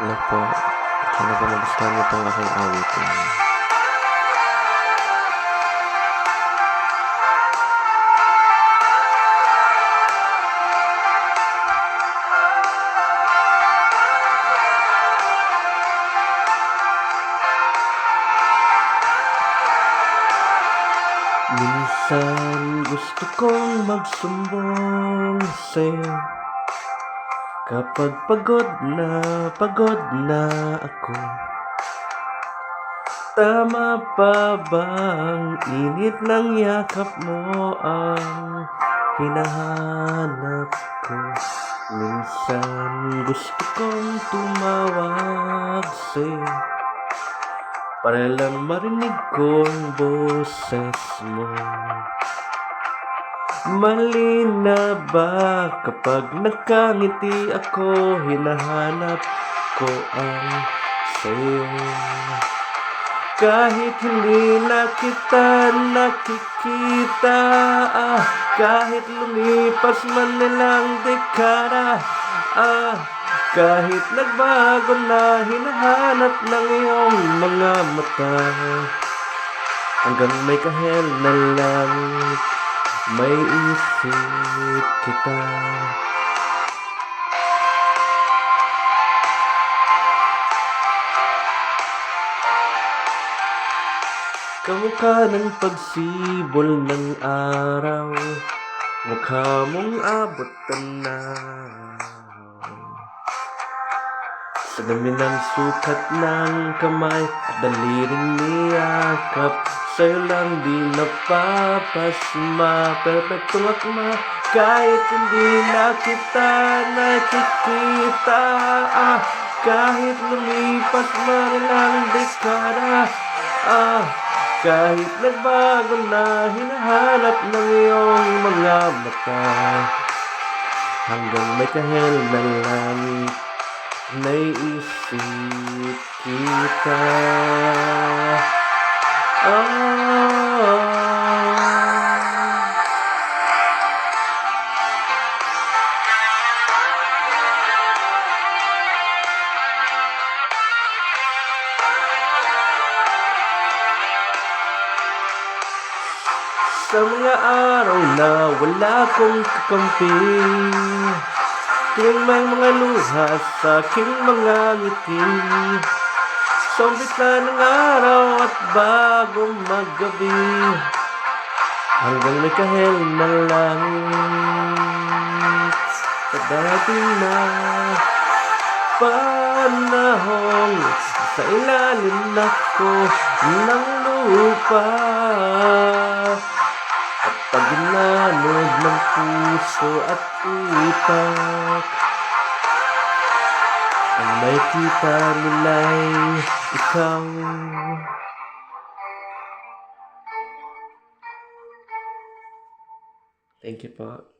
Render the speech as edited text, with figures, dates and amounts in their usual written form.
Hello po. Sana po nagustuhan niyo 'tong aking awitin. Minsan gusto kong magsumbong sa'yo kapag pagod na ako. Tama pa bang init ng yakap mo ang hinahanap ko? Minsan gusto kong tumawag sa'yo para lang marinig ko ang boses mo. Mali na ba kapag nakangiti ako, hinahanap ko ang sa'yo? Kahit hindi na kita nakikita, kahit lumipas man nilang dekada, kahit nagbago na hinahanap ng iyong mga mata, hanggang may kahel na lang may isip kita. Kamukha ng pagsibol ng araw, mukha mong abutan na. Sa dami ng sukat ng kamay at daliring niyakap, sa'yo lang di napapasma. Perpektong akma, kahit hindi na kita nakikita, kahit lumipas man ilang dekada, kahit nagbago na hinahanap ng iyong mga mata, hanggang may kahel na lang naiisip kita. Sa mga araw na wala kong kakampi, tuwing may mga luha sa aking mga ngiti, sa umpisa ng araw at bagong maggabi, hanggang may kahel na langit. Sa dating na panahon, sa ilalim ako ng lupa, at paglanod ng puso at utak, ang makita nila'y ikaw. Thank you po.